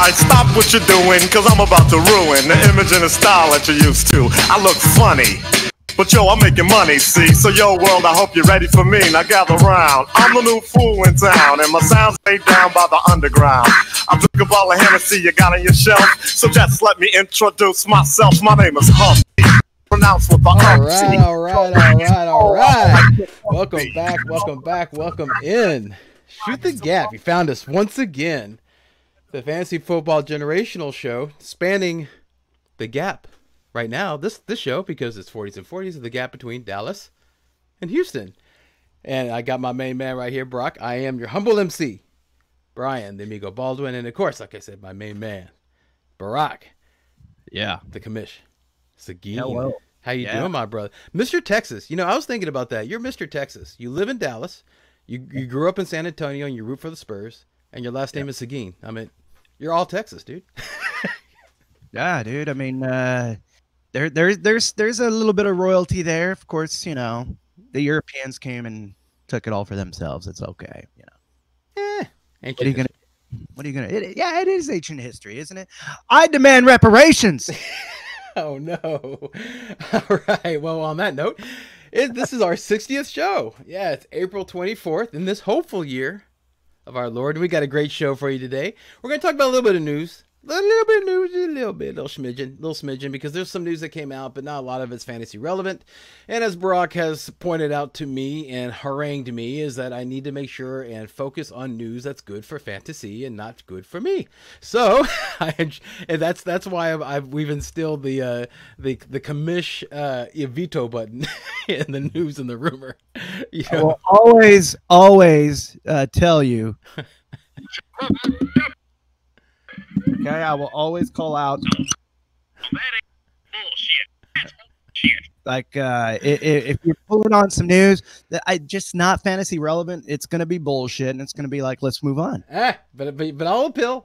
Alright, stop what you're doing, cause I'm about to ruin the image and the style that you're used to. I look funny, but yo, I'm making money, see? So yo, world, I hope you're ready for me. Now gather round. I'm the new fool in town, and my sound's laid down by the underground. I drink a bottle of Hennessy you got on your shelf, so just let me introduce myself. My name is Humpty. Pronounced with the All right. Welcome in. Shoot the Gap. You found us once again. The Fantasy Football Generational Show, spanning the gap right now. This show, because it's 40s and 40s, of the gap between Dallas and Houston. And I got my main man right here, Brock. I am your humble MC, Brian, the Amigo Baldwin. And of course, like I said, my main man, Barack. Yeah. The Commish. Sagin. Hello. How you doing, my brother? Mr. Texas. You know, I was thinking about that. You're Mr. Texas. You live in Dallas. You grew up in San Antonio and you root for the Spurs. And your last name is Sagin. I mean, you're all Texas, dude. Yeah, dude. I mean, there's a little bit of royalty there. Of course, you know, the Europeans came and took it all for themselves. It's okay, you know. What are you gonna? It is ancient history, isn't it? I demand reparations. Oh no! All right. Well, on that note, this is our 60th show. Yeah, it's April 24th in this hopeful year of our Lord. We got a great show for you today. We're going to talk about a little bit of news. A little smidgen, because there's some news that came out, but not a lot of it's fantasy relevant. And as Brock has pointed out to me and harangued me, is that I need to make sure and focus on news that's good for fantasy and not good for me. So, and that's why we've instilled the commish veto button in the news and the rumor. You know? I will always tell you. Okay, I will always call out. That ain't bullshit. That's bullshit. Like, if you're pulling on some news that just not fantasy relevant, it's gonna be bullshit, and it's gonna be like, let's move on. But I'll appeal.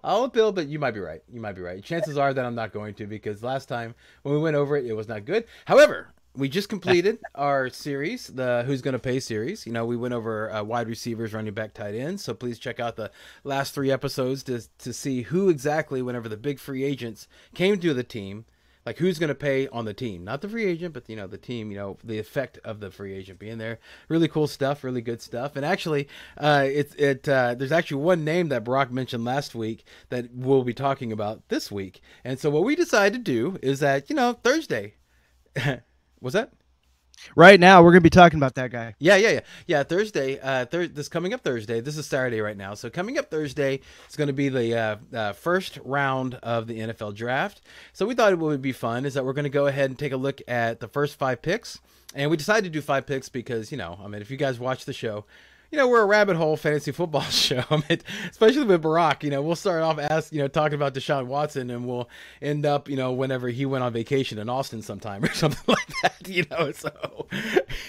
But you might be right. Chances are that I'm not going to, because last time when we went over it, it was not good. However, we just completed our series, the Who's Gonna Pay series. You know, we went over wide receivers, running back, tight ends. So please check out the last 3 episodes to see who exactly, whenever the big free agents came to the team, like who's going to pay on the team, not the free agent, but, you know, the team, you know, the effect of the free agent being there. Really cool stuff, really good stuff. And actually, there's actually one name that Brock mentioned last week that we'll be talking about this week. And so what we decided to do is that, you know, Thursday, what's that? Right now, we're going to be talking about that guy. Yeah. Thursday, this coming up Thursday. This is Saturday right now. So coming up Thursday, it's going to be the first round of the NFL draft. So we thought it would be fun is that we're going to go ahead and take a look at the first 5 picks. And we decided to do 5 picks because, you know, I mean, if you guys watch the show, you know, we're a rabbit hole fantasy football show. I mean, especially with Barack, you know, we'll start off talking about Deshaun Watson, and we'll end up, you know, whenever he went on vacation in Austin sometime or something like that, you know. So,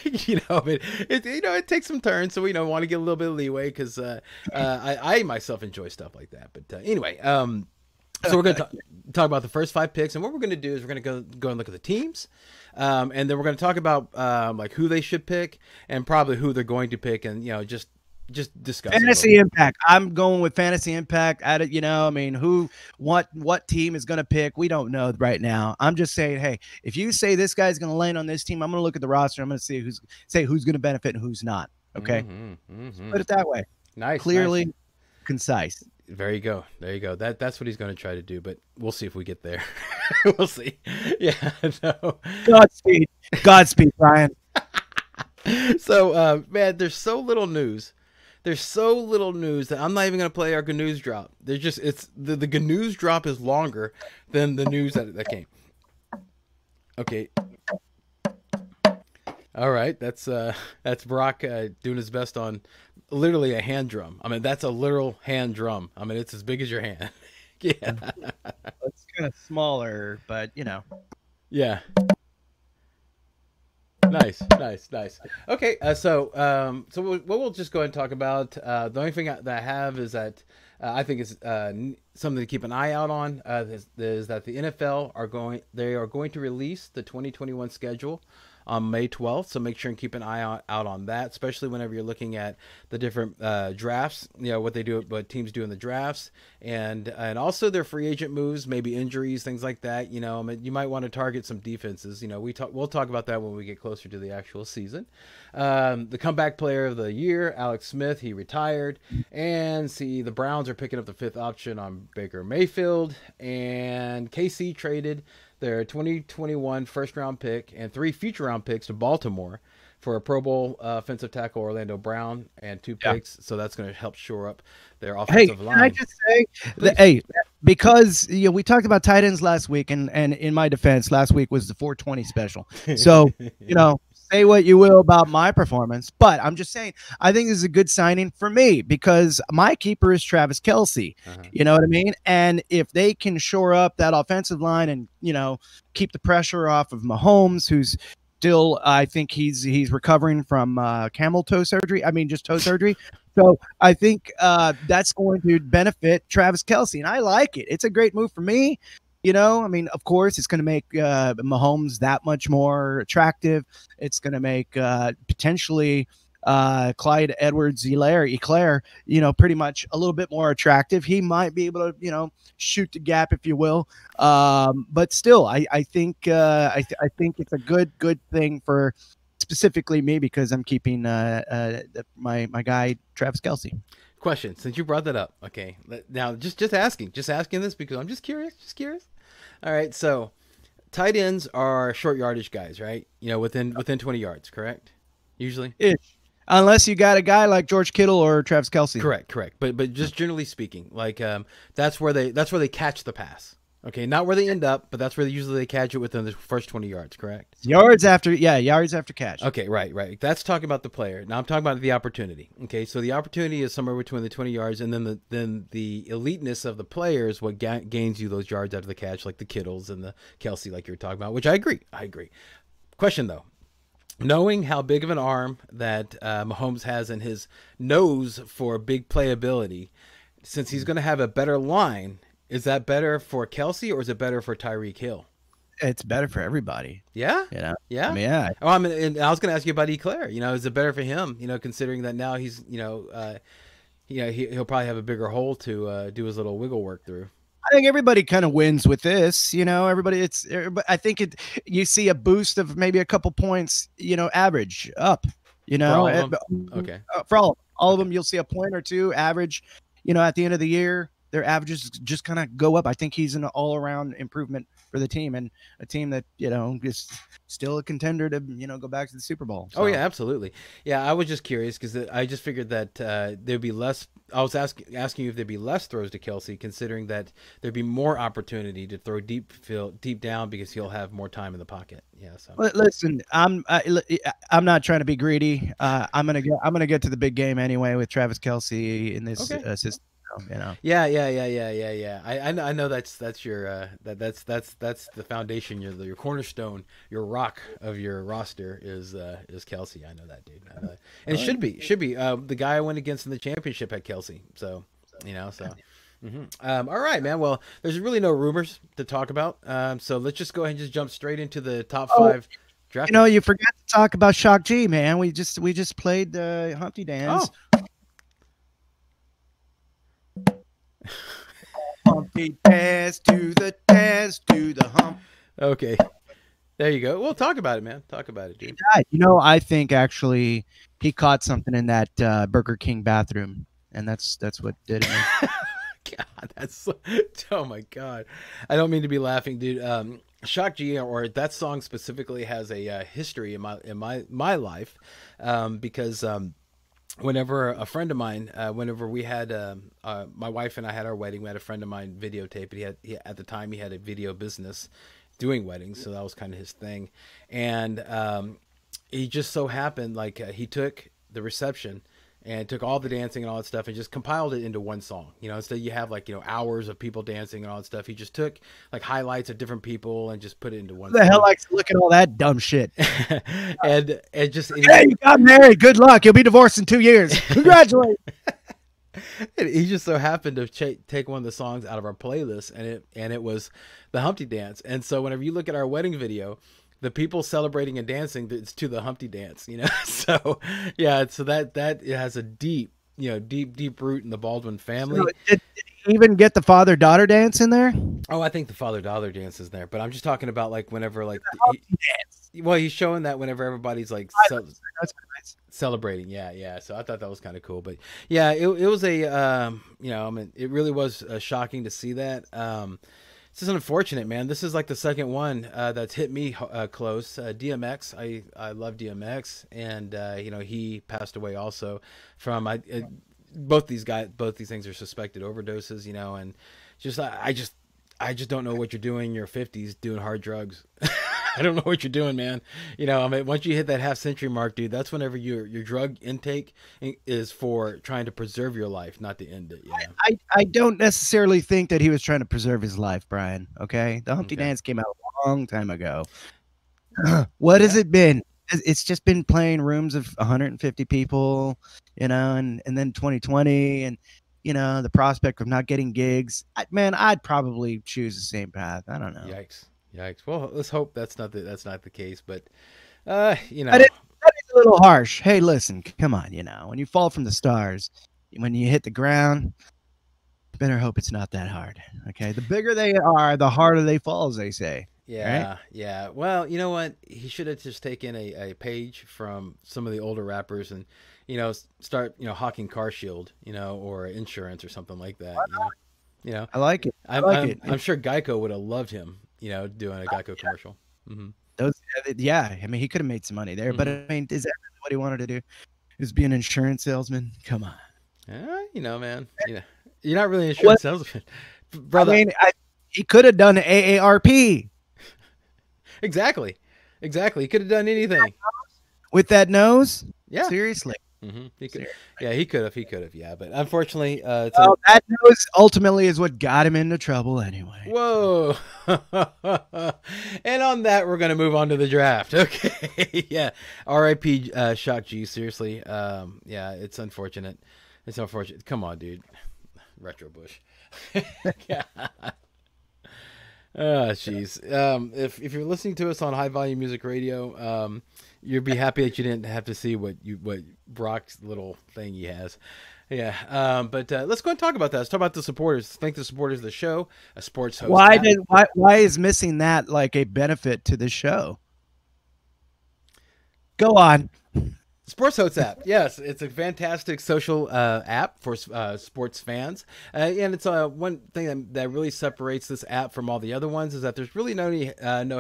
you know, it takes some turns, so we want to get a little bit of leeway because I myself enjoy stuff like that. But anyway, so we're going to talk about the first 5 picks, and what we're going to do is we're going to go and look at the teams. And then we're going to talk about like who they should pick and probably who they're going to pick, and just discuss fantasy impact. I'm going with fantasy impact. You know, I mean, what team is going to pick? We don't know right now. I'm just saying, hey, if you say this guy's going to land on this team, I'm going to look at the roster. I'm going to see who's going to benefit and who's not. Okay, put it that way. Nice, clearly, concise. There you go. That's what he's going to try to do, but we'll see if we get there. We'll see. Yeah. No. Godspeed, Brian. So, man, there's so little news. There's so little news that I'm not even going to play our news drop. There's just the news drop is longer than the news that came. Okay. All right, that's Brock doing his best on literally a hand drum. I mean, that's a literal hand drum. I mean, it's as big as your hand. Yeah. It's kind of smaller, but you know. Yeah. Nice. Okay, so what we'll just go ahead and talk about. The only thing that I have is that I think is something to keep an eye out on. Is that the NFL are going to release the 2021 schedule on May 12th. So make sure and keep an eye out on that, especially whenever you're looking at the different drafts, what teams do in the drafts, and also their free agent moves, maybe injuries, things like that. You might want to target some defenses. We'll talk about that when we get closer to the actual season. The comeback player of the year, Alex Smith, he retired. And the Browns are picking up the 5th option on Baker Mayfield. And KC traded their 2021 first-round pick and 3 future-round picks to Baltimore for a Pro Bowl offensive tackle Orlando Brown and 2 picks. So that's going to help shore up their offensive line. Can I just say, because we talked about tight ends last week, and in my defense, last week was the 420 special. So, say what you will about my performance, but I'm just saying, I think this is a good signing for me because my keeper is Travis Kelce. You know what I mean? And if they can shore up that offensive line and, keep the pressure off of Mahomes, who's still, I think he's recovering from camel toe surgery. I mean, just toe surgery. So I think that's going to benefit Travis Kelce, and I like it. It's a great move for me. Of course, it's going to make Mahomes that much more attractive. It's going to make potentially Clyde Edwards-Helaire, pretty much a little bit more attractive. He might be able to, shoot the gap, if you will. But still, I think it's a good thing for specifically me because I'm keeping my guy Travis Kelce. Question, since you brought that up, okay. Now, just asking this because I'm just curious. All right, so tight ends are short yardage guys, right? Within 20 yards, correct? Usually, unless you got a guy like George Kittle or Travis Kelce. Correct. But just generally speaking, like that's where they catch the pass. Okay, not where they end up, but that's where they catch it within the first 20 yards, correct? Yards after catch. Okay, right. That's talking about the player. Now I'm talking about the opportunity. Okay, so the opportunity is somewhere between the 20 yards, and then the eliteness of the player is what gains you those yards out of the catch, like the Kittles and the Kelce, like you're talking about, which I agree. Question though. Knowing how big of an arm that Mahomes has in his nose for big playability, since he's going to have a better line, is that better for Kelce or is it better for Tyreek Hill? It's better for everybody. Yeah? Yeah. Yeah? Oh, and I was going to ask you about Eclair. Is it better for him, considering that now he's, he'll probably have a bigger hole to do his little wiggle work through. I think everybody kind of wins with this, everybody. I think you see a boost of maybe a couple points, average up, For all of them? Okay. For all of them, you'll see a point or two average, at the end of the year. Their averages just kind of go up. I think he's an all-around improvement for the team and a team that, is still a contender to, go back to the Super Bowl. So. Oh, yeah, absolutely. Yeah, I was just curious because I just figured that there'd be less. I was asking you if there'd be less throws to Kelce, considering that there'd be more opportunity to throw deep down because he'll have more time in the pocket. Yeah. So listen, I'm not trying to be greedy. I'm gonna get to the big game anyway with Travis Kelce in this system. Yeah. I know that's your that's the foundation, your cornerstone, your rock of your roster is Kelce. I know that, dude. And it should be the guy I went against in the championship had Kelce. So. All right, man. Well, there's really no rumors to talk about. So let's just go ahead and just jump straight into the top 5 draft. You forgot to talk about Shock G, man. We just played the Humpty Dance. Humpty dance to the hump. Okay, there you go. Well, talk about it, man. Talk about it, dude. I think actually he caught something in that Burger King bathroom, and that's what did it. God, oh my God. I don't mean to be laughing, dude. Shock G, or that song specifically, has a history in my life, because whenever a friend of mine, whenever we had my wife and I had our wedding, we had a friend of mine videotape it. At the time he had a video business doing weddings, so that was kind of his thing. And he just so happened, he took the reception and took all the dancing and all that stuff and just compiled it into one song. Instead you have hours of people dancing and all that stuff. He just took highlights of different people and just put it into one. Who the hell likes to look at all that dumb shit? and hey, you got married. Good luck. You'll be divorced in 2 years. Congratulations. And he just so happened to take one of the songs out of our playlist, and it was the Humpty Dance. And so whenever you look at our wedding video, the people celebrating and dancing, it's to the Humpty Dance, you know. So yeah, so that it has a deep, you know, deep root in the Baldwin family. So did he even get the father-daughter dance in there? Oh, I think the father-daughter dance is there, but I'm just talking about like whenever like Dance. well, he's showing that whenever everybody's like That's nice. celebrating. Yeah. So I thought that was kind of cool, but yeah, it was a you know, I mean, it really was shocking to see that. This is unfortunate, man. This is like the second one that's hit me close. DMX, I love DMX, and you know, he passed away also from both these things are suspected overdoses, you know, and I just don't know what you're doing in your 50s doing hard drugs. I don't know what you're doing, man. You know, I mean, once you hit that half-century mark, dude, that's whenever your drug intake is for trying to preserve your life, not to end it. Yeah. I don't necessarily think that he was trying to preserve his life, Brian. Okay, the Humpty Dance came out a long time ago. What has it been? It's just been playing rooms of 150 people, you know, and then 2020, and you know, the prospect of not getting gigs. Man, I'd probably choose the same path. I don't know. Yikes. Well, let's hope that's not the case, but you know, that is a little harsh. Hey, listen, come on, you know, when you fall from the stars, when you hit the ground, better hope it's not that hard. Okay, the bigger they are, the harder they fall, as they say. Yeah, right? yeah. Well, you know what? He should have just taken a page from some of the older rappers and, you know, start, you know, hawking Car Shield, you know, or insurance or something like that. You know, I like it. I'm sure Geico would have loved him, you know, doing a Geico commercial. Mm-hmm. Yeah, I mean, he could have made some money there, but I mean, is that really what he wanted to do? Is be an insurance salesman? Come on. You know, man. You know, you're not really an insurance salesman, brother. I mean, he could have done AARP. Exactly. He could have done anything with that nose. Yeah, seriously. Mm-hmm. He could. Yeah, he could have. Yeah, but unfortunately, that nose ultimately is what got him into trouble anyway. Whoa. And on that, we're gonna move on to the draft. Okay. Yeah. R.I.P. Shock G. Seriously. Yeah, it's unfortunate. Come on, dude. Retro Bush. Yeah. Oh, jeez. If you're listening to us on High Volume Music Radio, you'd be happy that you didn't have to see what Brock's little thing he has. Yeah. But let's go and talk about that. Let's talk about the supporters. Thank the supporters of the show. A sports host. Why is missing that like a benefit to the show? Go on. Sports Hosts app. Yes, it's a fantastic social app for sports fans. And it's one thing that really separates this app from all the other ones is that there's really no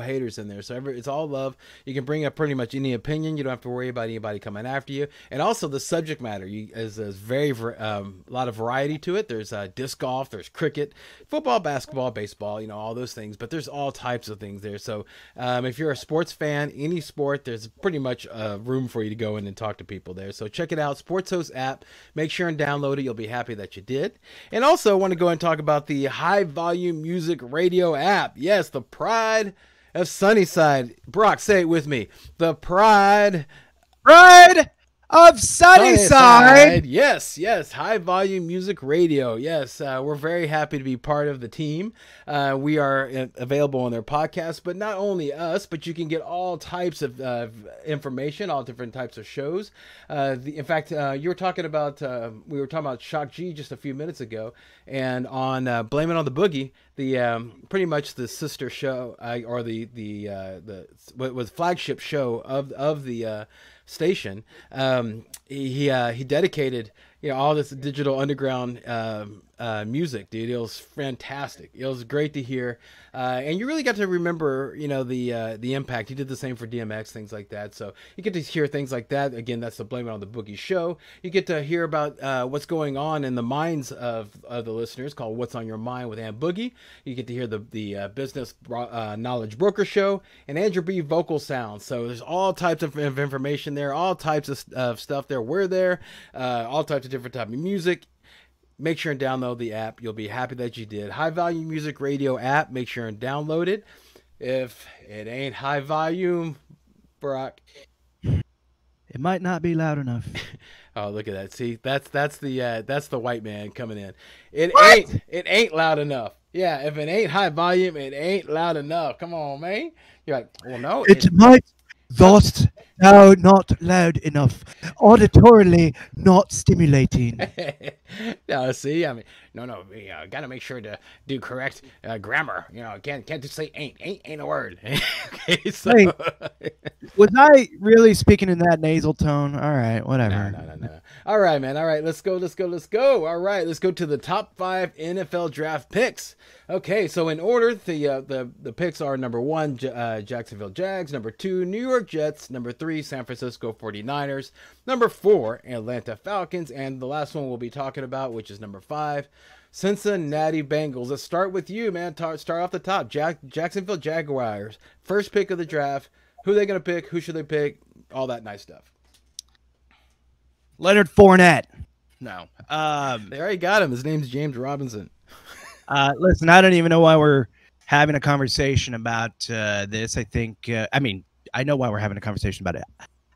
haters in there. So it's all love. You can bring up pretty much any opinion. You don't have to worry about anybody coming after you. And also the subject matter is very a lot of variety to it. There's disc golf, there's cricket, football, basketball, baseball, you know, all those things. But there's all types of things there. So if you're a sports fan, any sport, there's pretty much room for you to go in and talk to people there. So check it out, Sports Host app. Make sure and download it. You'll be happy that you did. And also want to go and talk about the High Volume Music Radio app. Yes, the pride of Sunnyside. Brock, say it with me. The pride of Sunnyside. Yes. High Volume Music Radio. Yes, we're very happy to be part of the team. We are available on their podcast, but not only us, but you can get all types of information, all different types of shows. In fact, we were talking about Shock G just a few minutes ago, and on Blame It on the Boogie, the pretty much the sister show or the what was flagship show of the station. He dedicated, you know, all this digital underground music, dude. It was fantastic. It was great to hear, and you really got to remember, you know, the impact. He did the same for DMX, things like that. So you get to hear things like that. Again, that's the Blame It on the Boogie show. You get to hear about what's going on in the minds of the listeners, called What's on Your Mind with Aunt Boogie. You get to hear the Business Knowledge Broker show and Andrew B Vocal Sound. So there's all types of information there, all types of stuff there. We're there, all types of different type of music. Make sure and download the app. You'll be happy that you did. High Volume Music Radio app. Make sure and download it. If it ain't high volume, Brock, it might not be loud enough. Oh, look at that. See, that's the white man coming in. It ain't loud enough. Yeah, if it ain't high volume, it ain't loud enough. Come on, man. You're like, well, no. It might thus now not loud enough, auditorily not stimulating. No, see, I mean, no, we got to make sure to do correct grammar. Can't just say ain't. Ain't a word. Okay, so Hey, was I really speaking in that nasal tone? All right, whatever. no. All right, man. All right, let's go. All right, let's go to the top 5 NFL draft picks. Okay, so in order, the picks are number 1, Jacksonville Jags, number 2, New York Jets, number 3, San Francisco 49ers, number 4, Atlanta Falcons, and the last one we'll be talking about, which is number 5, Cincinnati Bengals. Let's start with you, man. Start off the top. Jacksonville Jaguars, first pick of the draft. Who are they going to pick? Who should they pick? All that nice stuff. Leonard Fournette. No. They already got him. His name's James Robinson. Listen, I don't even know why we're having a conversation about this. I think, I know why we're having a conversation about it.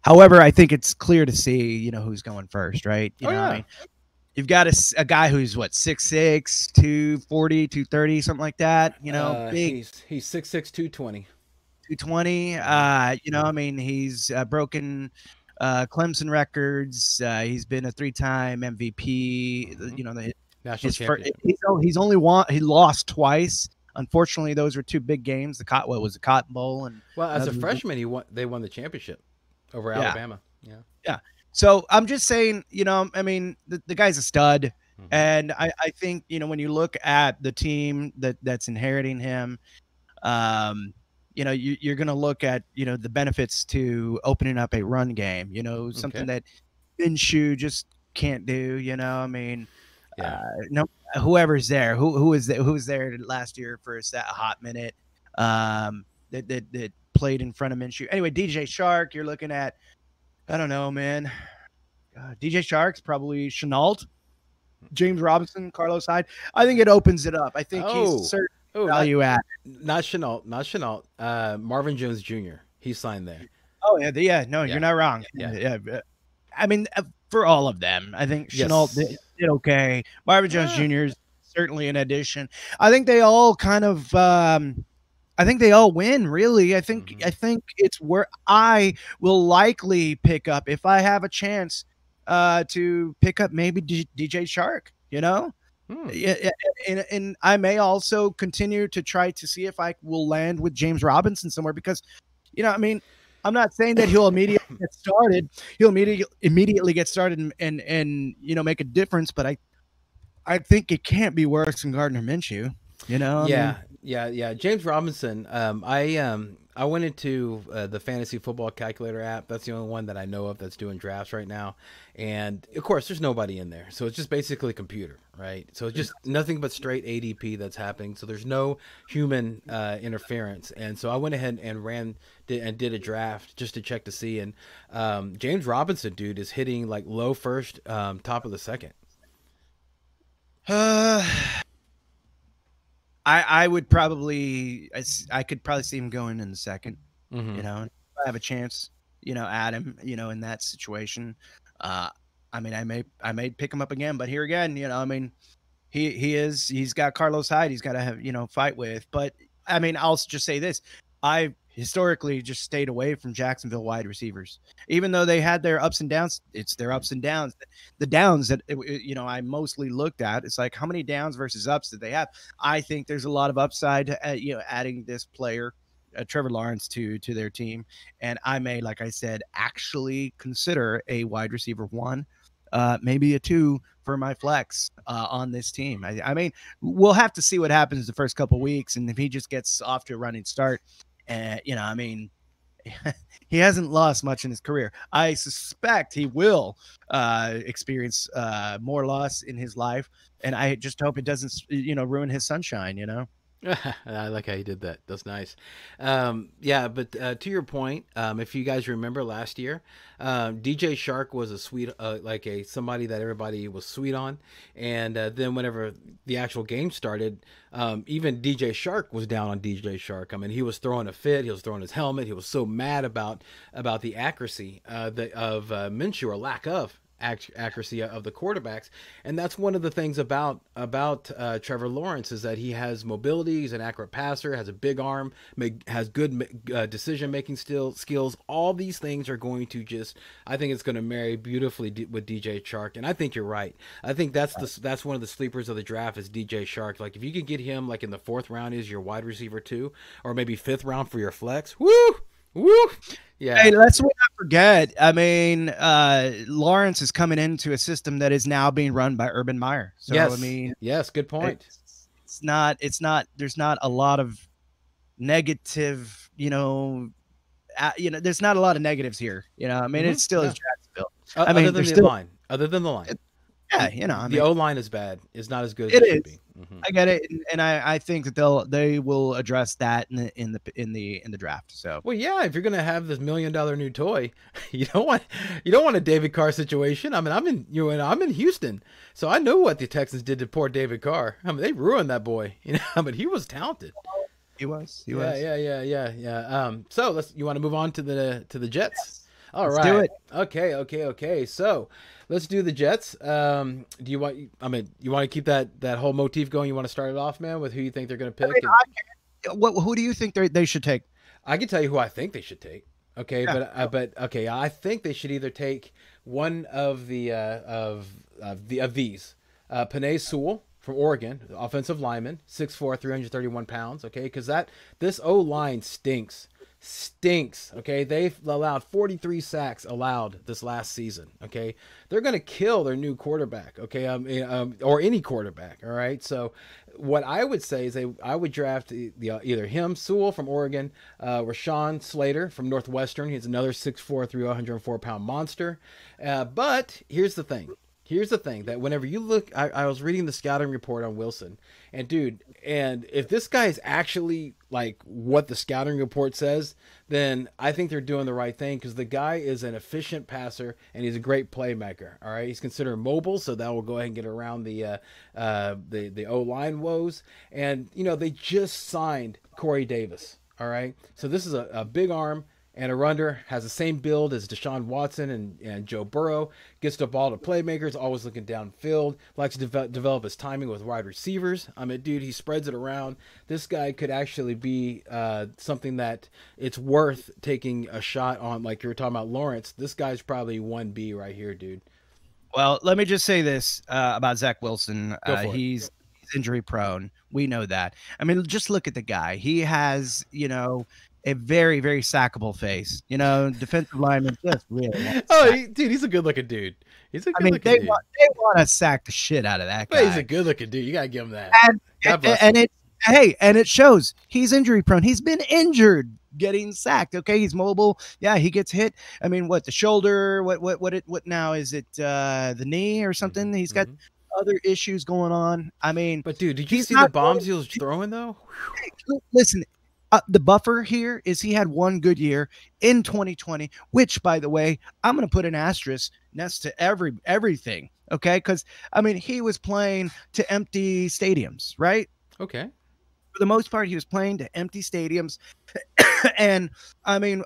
However, I think it's clear to see, who's going first, right? You know what I mean? You've got a guy who's, 6'6", 240, 230, something like that. Big. He's 6'6", 220. 220. He's broken Clemson records. He's been a 3-time MVP. The national champion. He lost twice. Unfortunately, those were 2 big games. The Cotton Bowl, and as a freshman, they won the championship over Alabama. Yeah. So I'm just saying, the guy's a stud, and I think when you look at the team that's inheriting him, you're going to look at the benefits to opening up a run game. Something that Minshew just can't do. No, whoever's there, who was there last year for a hot minute, that played in front of Minshew. Anyway, DJ Shark, you're looking at, I don't know, man. DJ Shark's probably Chenault, James Robinson, Carlos Hyde. I think it opens it up. I think he's certain value add. Not Chenault. Marvin Jones Jr. He signed there. Oh yeah. No, you're not wrong. Yeah. I mean, for all of them, I think Chenault did okay. Marvin Jones Jr. is certainly an addition. I think they all kind of. I think they all win, really. I think it's where I will likely pick up if I have a chance to pick up maybe DJ Shark. Yeah, and I may also continue to try to see if I will land with James Robinson somewhere because, I'm not saying that he'll immediately get started. He'll immediately get started and make a difference. But I think it can't be worse than Gardner Minshew. Yeah. James Robinson. I went into the fantasy football calculator app. That's the only one that I know of that's doing drafts right now. And of course, there's nobody in there. So it's just basically a computer, right? So it's just nothing but straight ADP that's happening. So there's no human interference. And so I went ahead and did a draft just to check to see. And James Robinson, dude, is hitting like low first, top of the second. I would probably, I could probably see him going in the second, if I have a chance, at him, in that situation. I may pick him up again, but here again, he's got Carlos Hyde. He's got to have, fight with, but I'll just say this. I've historically just stayed away from Jacksonville wide receivers, even though they had their ups and downs. It's their ups and downs. The downs that, I mostly looked at, it's like how many downs versus ups did they have? I think there's a lot of upside to, adding this player, Trevor Lawrence to their team. And I may, like I said, actually consider a wide receiver 1, maybe a 2 for my flex on this team. We'll have to see what happens the first couple weeks. And if he just gets off to a running start, he hasn't lost much in his career. I suspect he will experience more loss in his life, and I just hope it doesn't, ruin his sunshine. I like how you did that. That's nice. But to your point, if you guys remember last year, DJ Shark was a sweet, somebody that everybody was sweet on. And then whenever the actual game started, even DJ Shark was down on DJ Shark. He was throwing a fit. He was throwing his helmet. He was so mad about the accuracy of Minshew, or lack of accuracy of the quarterbacks, and that's one of the things about Trevor Lawrence is that he has mobility, he's an accurate passer, has a big arm, has good decision making skills. All these things are going to I think it's going to marry beautifully with DJ Chark, and I think you're right. I think that's one of the sleepers of the draft is DJ Chark. Like if you could get him like in the 4th round as your wide receiver 2, or maybe 5th round for your flex, woo. Yeah. Hey, let's not forget. I mean, Lawrence is coming into a system that is now being run by Urban Meyer. So yes. I mean, yes, good point. It's not. There's not a lot of negative. There's not a lot of negatives here. I mean, it still is Jacksonville. I mean, Other than the line. Yeah, the O line is bad. It's not as good as it should is. be. Mm-hmm. I get it, and I think that they will address that in the draft. So well, yeah, if you're gonna have this $1 million new toy, you don't want a David Carr situation. I mean, I'm in Houston, so I know what the Texans did to poor David Carr. I mean, they ruined that boy. But he was talented. He was. Yeah. So you want to move on to the Jets? Yes. All Let's right. do it. Okay. So let's do the Jets. Do you want? I mean, you want to keep that whole motif going? You want to start it off, man, with who you think they're going to pick? Who do you think they should take? I can tell you who I think they should take. Okay, yeah. but I think they should either take one of the of these, Penei Sewell from Oregon, offensive lineman, 6'4", 331 pounds. Okay, because this O line stinks. Okay, they've allowed 43 sacks allowed this last season. Okay, they're going to kill their new quarterback. Okay, or any quarterback. All right, so what I would say is I would draft either him, Sewell from Oregon, Rashawn Slater from Northwestern. He's another 6'4", 304 pound monster. But here's the thing. That whenever you look, I was reading the scouting report on Wilson, and if this guy is actually like what the scouting report says, then I think they're doing the right thing, because the guy is an efficient passer and he's a great playmaker. All right, he's considered mobile, so that will go ahead and get around the O-line woes. And they just signed Corey Davis. All right, so this is a big arm and a runner, has the same build as Deshaun Watson and Joe Burrow, gets the ball to playmakers, always looking downfield, likes to develop his timing with wide receivers. I mean, dude, he spreads it around. This guy could actually be something that it's worth taking a shot on, like you were talking about Lawrence. This guy's probably 1B right here, dude. Well, let me just say this about Zach Wilson. He's injury prone. We know that. I mean, just look at the guy. He has, a very, very sackable face. Defensive linemen just really. Dude, he's a good-looking dude. He's a good looking dude. They want to sack the shit out of that guy. But he's a good-looking dude. You gotta give him that. And it shows. He's injury prone. He's been injured getting sacked. Okay, he's mobile. Yeah, he gets hit. I mean, what, the shoulder? What now is it? The knee or something? He's got other issues going on. I mean, but dude, did you see the bombs he was throwing though? Listen. The buffer here is he had one good year in 2020, which, by the way, I'm going to put an asterisk next to everything, okay? Because, I mean, he was playing to empty stadiums, right? Okay. For the most part, he was playing to empty stadiums. And, I mean,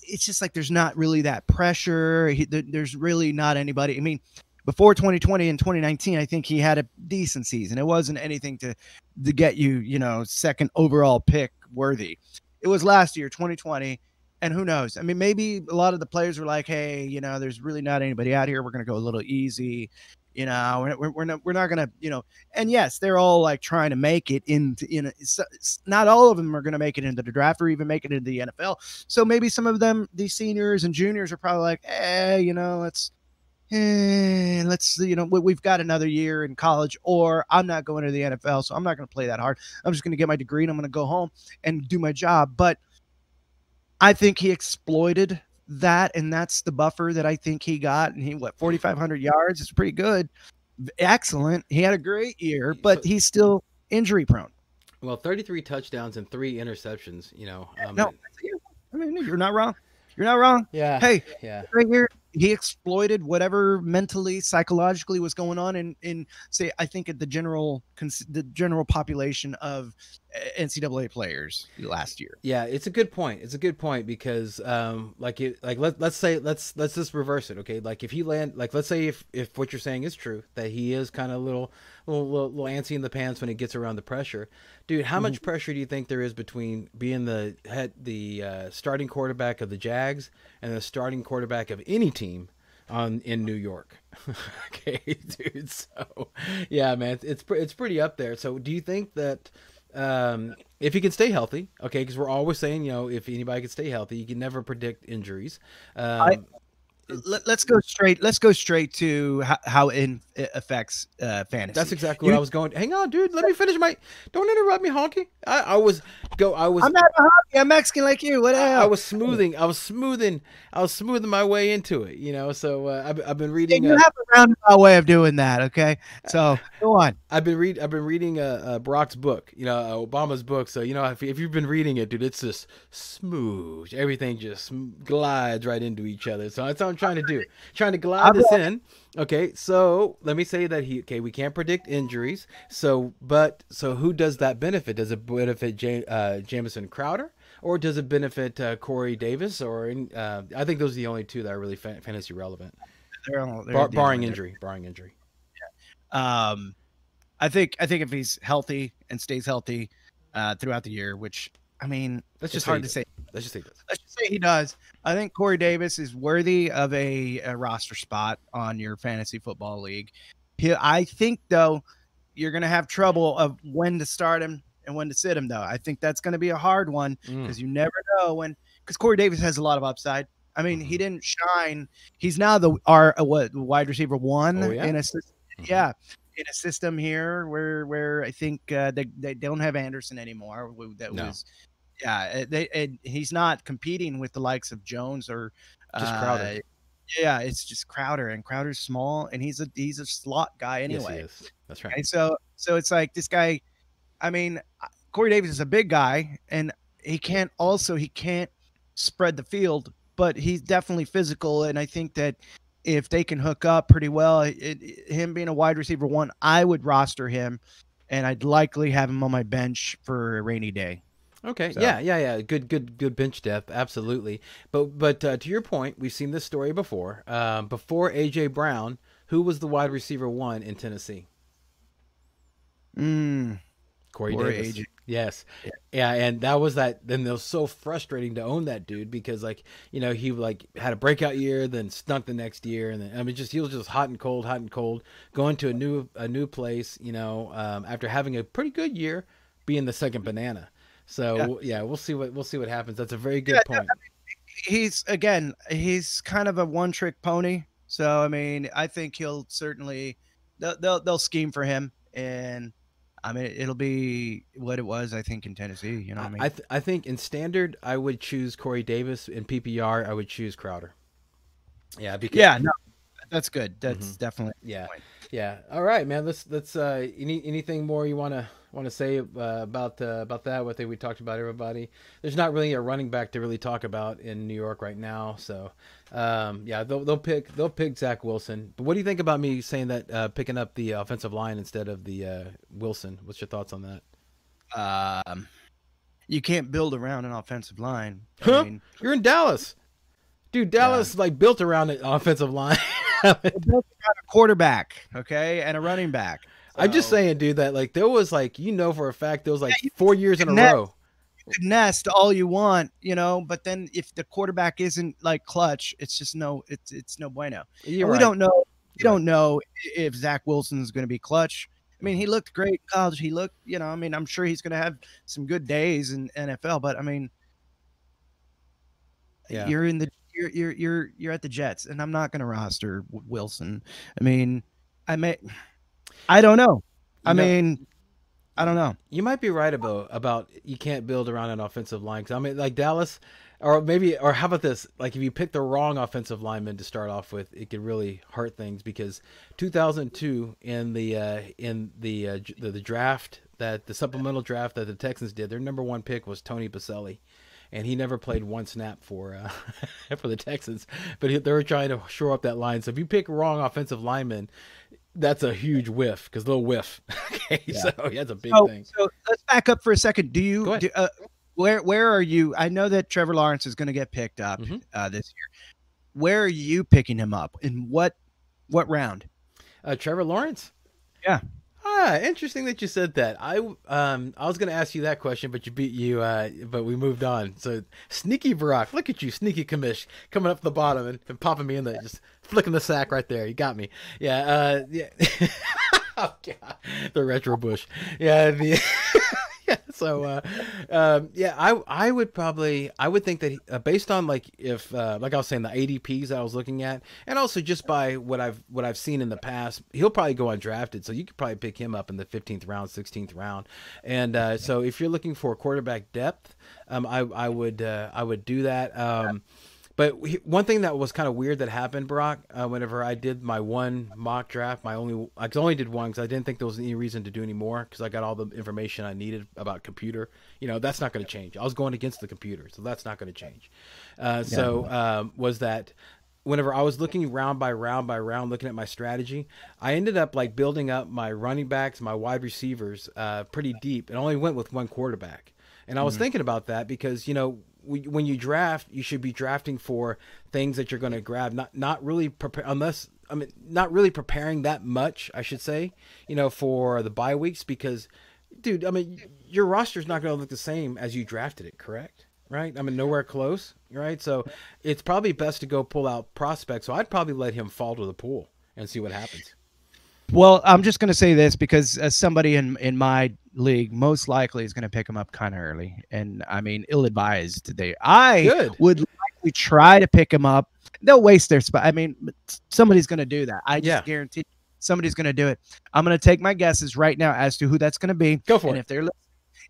it's just like there's not really that pressure. There's really not anybody. I mean, before 2020 and 2019, I think he had a decent season. It wasn't anything to get you, second overall pick worthy. It was last year, 2020, and who knows? I mean, maybe a lot of the players were like, "Hey, there's really not anybody out here. We're going to go a little easy. We're not going to, And yes, they're all like trying to make it into. Not all of them are going to make it into the draft or even make it into the NFL. So maybe some of them, these seniors and juniors, are probably like, we've got another year in college, or I'm not going to the NFL, so I'm not going to play that hard. I'm just going to get my degree and I'm going to go home and do my job. But I think he exploited that, and that's the buffer that I think he got. And 4,500 yards is pretty good. Excellent. He had a great year, but he's still injury prone. Well, 33 touchdowns and 3 interceptions, No, I mean, you're not wrong. You're not wrong. Yeah. Hey, yeah. right here. he exploited whatever mentally, psychologically was going on in say, I think at the general population of NCAA players last year. Yeah, it's a good point. It's a good point because let's say let's just reverse it, okay? Like if he let's say if what you're saying is true, that he is kind of a little antsy in the pants when it gets around the pressure. Dude, how much pressure do you think there is between being the starting quarterback of the Jags and the starting quarterback of any team in New York? Okay, dude. So, yeah, man, it's pretty up there. So, do you think that if he can stay healthy, okay, because we're always saying, if anybody can stay healthy, you can never predict injuries. Let's go straight to how it affects fantasy. That's exactly what I was going. Hang on, dude. Let me finish Don't interrupt me, honky. I'm not a honky. I'm Mexican like you. What the hell? I was smoothing my way into it. So I've been reading. You have a roundabout way of doing that. Okay, so go on. I've been reading Brock's book. Obama's book. So if you've been reading it, dude, it's just smooth. Everything just glides right into each other. So that's what I'm trying to do. Trying to glide this in. Okay, so let me say that we can't predict injuries. So who does that benefit? Does it benefit Jamison Crowder, or does it benefit Corey Davis? Or I think those are the only two that are really fantasy relevant. Barring injury. I think if he's healthy and stays healthy throughout the year, which I mean, let's just say he does. I think Corey Davis is worthy of a roster spot on your fantasy football league. I think though you're going to have trouble of when to start him and when to sit him though. I think that's going to be a hard one because you never know because Corey Davis has a lot of upside. I mean, he didn't shine. He's now wide receiver one in a system. Yeah, in a system here where I think they don't have Anderson anymore. He's not competing with the likes of Jones or just Crowder. Yeah, it's just Crowder, and Crowder's small, and he's a slot guy anyway. Yes, he is. That's right. And so it's like this guy. I mean, Corey Davis is a big guy, and he can't spread the field, but he's definitely physical, and I think that if they can hook up pretty well, him being a wide receiver one, I would roster him, and I'd likely have him on my bench for a rainy day. Okay. So. Yeah. Good bench depth. Absolutely. But to your point, we've seen this story before. Before AJ Brown, who was the wide receiver one in Tennessee? Corey Davis. AJ. Yes. Yeah. And that was that. Then it was so frustrating to own that dude because he had a breakout year, then stunk the next year. And then, he was just hot and cold, going to a new place, after having a pretty good year being the second banana. So we'll see what happens. That's a very good point. He's kind of a one-trick pony. So I mean, I think he'll certainly they'll scheme for him, and I mean it'll be what it was I think in Tennessee. You know what I mean? I think in standard I would choose Corey Davis. In PPR I would choose Crowder. Yeah. That's good. That's definitely yeah. All right, man. Let's anything more you want to say about that? I think we talked about everybody. There's not really a running back to really talk about in New York right now. So they'll pick Zach Wilson. But what do you think about me saying that picking up the offensive line instead of the Wilson? What's your thoughts on that? You can't build around an offensive line. Huh? I mean, you're in Dallas. Dude, Dallas built around an offensive line. Built around a quarterback, okay, and a running back. So, I'm just saying, dude, that there was for a fact there was 4 years in a row. You could nest all you want, but then if the quarterback isn't clutch, it's just it's no bueno. Right. We don't know. We don't know if Zach Wilson is going to be clutch. I mean, he looked great in college. He looked, I'm sure he's going to have some good days in NFL, but I mean, you're in the. You're at the Jets, and I'm not going to roster Wilson. I mean, I don't know. I don't know. You might be right about you can't build around an offensive line. 'Cause I mean, Dallas, or how about this? If you pick the wrong offensive lineman to start off with, it could really hurt things because 2002 in the draft the supplemental draft that the Texans did, their number one pick was Tony Baselli. and he never played one snap for for the Texans. But they were trying to shore up that line. So if you pick wrong offensive lineman, that's a huge whiff because they'll whiff. Okay, so that's a big thing. So let's back up for a second. Go ahead. Where are you? I know that Trevor Lawrence is going to get picked up Mm-hmm. This year. Where are you picking him up? In what round? Trevor Lawrence? Yeah. Interesting that you said that. I was going to ask you that question, but but we moved on. So sneaky Barack, look at you, sneaky Commish, coming up the bottom and popping me in there, just flicking the sack right there. You got me. Yeah. Yeah. Oh God, the retro bush. Yeah. Yeah. So, I would think that based on like I was saying, the ADPs that I was looking at, and also just by what I've seen in the past, he'll probably go undrafted. So you could probably pick him up in the 15th round, 16th round. And so if you're looking for quarterback depth, I would do that. But one thing that was kind of weird that happened, Brock, whenever I did my one mock draft, I only did one because I didn't think there was any reason to do any more because I got all the information I needed about computer. That's not going to change. I was going against the computer, so that's not going to change. Was that whenever I was looking round by round by round, looking at my strategy, I ended up like building up my running backs, my wide receivers pretty deep, and only went with one quarterback. And I was thinking about that because, when you draft, you should be drafting for things that you're going to grab, not really not really preparing that much, I should say, for the bye weeks because, dude, your roster's not going to look the same as you drafted it, correct? Right? Nowhere close, right? So it's probably best to go pull out prospects. So I'd probably let him fall to the pool and see what happens. Well, I'm just going to say this because somebody in my league most likely is going to pick him up kind of early. And ill-advised today. I would likely try to pick him up. They'll waste their spot. Somebody's going to do that. I just guarantee somebody's going to do it. I'm going to take my guesses right now as to who that's going to be. Go for it. And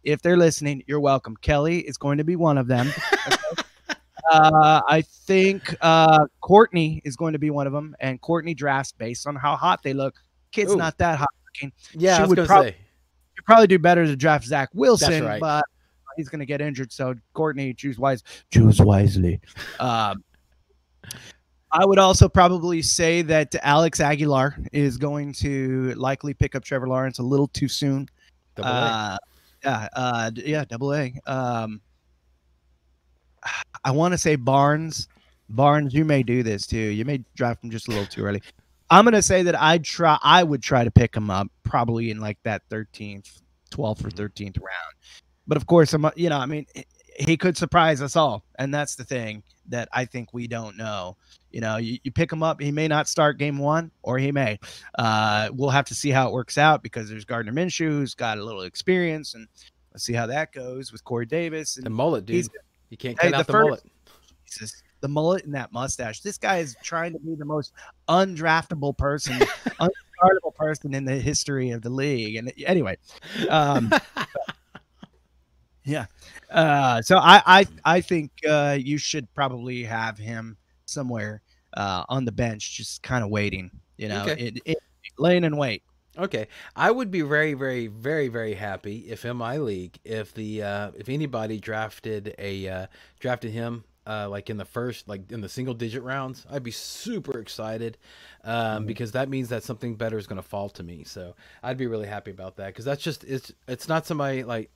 if they're listening, you're welcome. Kelly is going to be one of them. I think Courtney is going to be one of them. And Courtney drafts based on how hot they look. Kid's not that hot looking. Yeah, I was going to say. You'd probably do better to draft Zach Wilson, That's right. But he's going to get injured. So Courtney, choose wisely. I would also probably say that Alex Aguilar is going to likely pick up Trevor Lawrence a little too soon. Double A. Double A. I want to say Barnes. Barnes, you may do this too. You may draft him just a little too early. I'm going to say that I would try to pick him up probably in like that 12th or 13th round. But of course, he could surprise us all. And that's the thing that I think we don't know. You pick him up, he may not start game one or he may. We'll have to see how it works out because there's Gardner Minshew who's got a little experience and let's see how that goes with Corey Davis. And the mullet, dude. You can't cut out the mullet. Jesus. The mullet and that mustache. This guy is trying to be the most undraftable person, unstartable person in the history of the league. And anyway, yeah. So I think you should probably have him somewhere on the bench, just kind of waiting. Laying in wait. Okay, I would be very, very, very, very happy if in my league, if anybody drafted him. Like in the single digit rounds, I'd be super excited because that means that something better is going to fall to me. So I'd be really happy about that because that's just it's not somebody like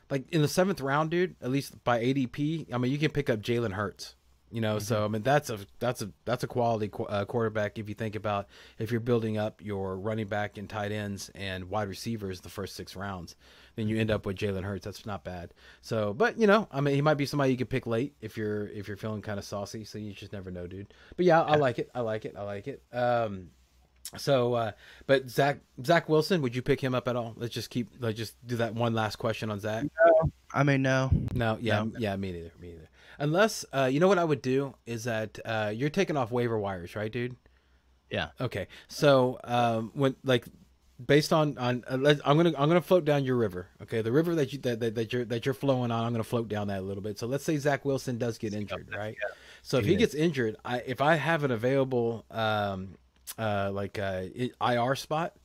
in the 7th round, dude. At least by ADP, you can pick up Jalen Hurts. So that's a quality quarterback if you think about if you're building up your running back and tight ends and wide receivers the first 6 rounds. Then you end up with Jalen Hurts. That's not bad. So, but he might be somebody you could pick late if you're feeling kind of saucy. So you just never know, dude. But yeah, I like it. But Zach Wilson, would you pick him up at all? Let's just do that one last question on Zach. No. No. Yeah. Me neither. Unless, what I would do is that you're taking off waiver wires, right, dude? Yeah. Okay. So based on I'm gonna float down your river. Okay, the river that you're flowing on, I'm gonna float down that a little bit. So let's say Zach Wilson does get injured, right? Yeah. So if he gets injured, if I have an available IR spot,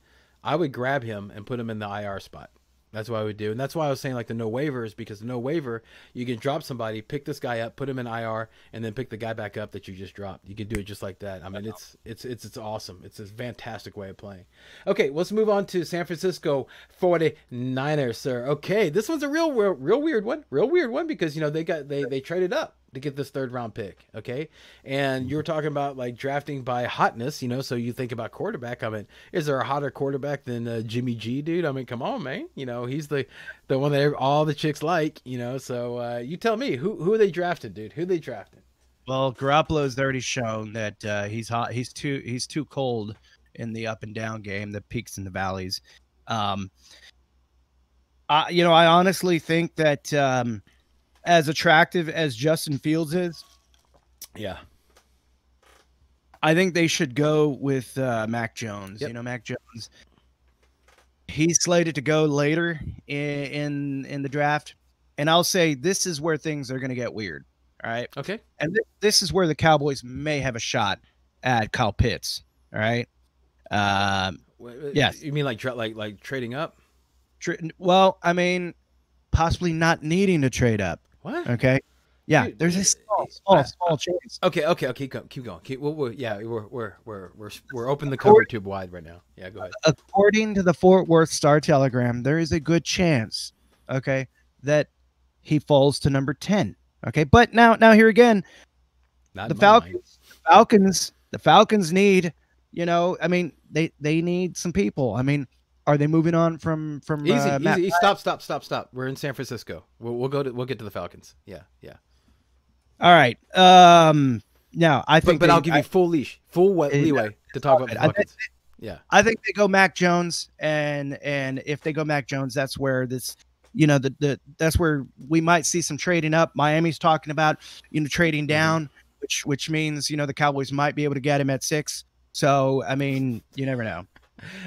I would grab him and put him in the IR spot. That's what I would do. And that's why I was saying like the no waivers, because the no waiver, you can drop somebody, pick this guy up, put him in IR, and then pick the guy back up that you just dropped. You can do it just like that. I mean, it's awesome. It's a fantastic way of playing. Okay, let's move on to San Francisco 49ers, sir. Okay, this one's a real weird one. Real weird one because, you know, they traded up to get this 3rd round pick. Okay. And you were talking about like drafting by hotness, you know, so you think about quarterback. I mean, is there a hotter quarterback than Jimmy G, dude? I mean, come on, man. You know, he's the one that all the chicks like, you know, so you tell me who are they drafted, dude? Who they drafted? Well, Garoppolo's already shown that he's hot. He's too cold in the up and down game, the peaks and the valleys. I honestly think that, as attractive as Justin Fields is, yeah, I think they should go with Mac Jones. Yep. You know, Mac Jones, he's slated to go later in the draft, and I'll say this is where things are going to get weird. All right, okay, and this is where the Cowboys may have a shot at Kyle Pitts. All right, yes, you mean like trading up? Well, I mean, possibly not needing to trade up. What? Okay. Yeah, Dude, there's a small chance. Okay, keep going. We're open the cover tube wide right now. Yeah, go ahead. According to the Fort Worth Star Telegram, there is a good chance, okay, that he falls to number 10. Okay, but now here again, the Falcons need, you know, I mean, they need some people. I mean, are they moving on from easy? Stop. We're in San Francisco. We'll get to the Falcons. Yeah. All right. Now I think, but I'll give you full leeway to talk about the Falcons. Yeah, I think they go Mac Jones, and if they go Mac Jones, that's where this, you know, that's where we might see some trading up. Miami's talking about, you know, trading down, which means, you know, the Cowboys might be able to get him at 6. So I mean, you never know.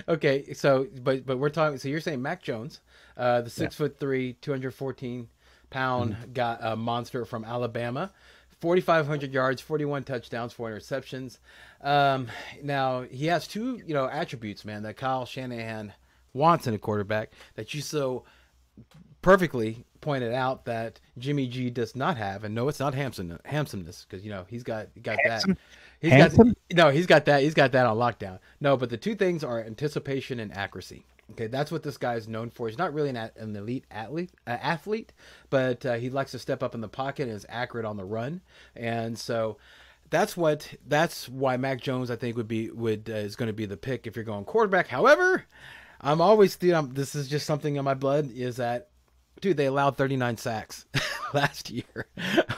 Okay, so but we're talking. So you're saying Mac Jones, the 6'3", 214-pound guy, monster from Alabama, 4,500 yards, 41 touchdowns, 4 interceptions. Now he has 2, you know, attributes, man, that Kyle Shanahan wants in a quarterback that you so perfectly pointed out that Jimmy G does not have. And no, it's not handsomeness, because, you know, he's got that. He's got that on lockdown. No, but the 2 things are anticipation and accuracy. Okay, that's what this guy is known for. He's not really an elite athlete, but he likes to step up in the pocket and is accurate on the run. And so that's why Mac Jones, I think, is going to be the pick if you're going quarterback. However, this is just something in my blood, is that, dude, they allowed 39 sacks last year.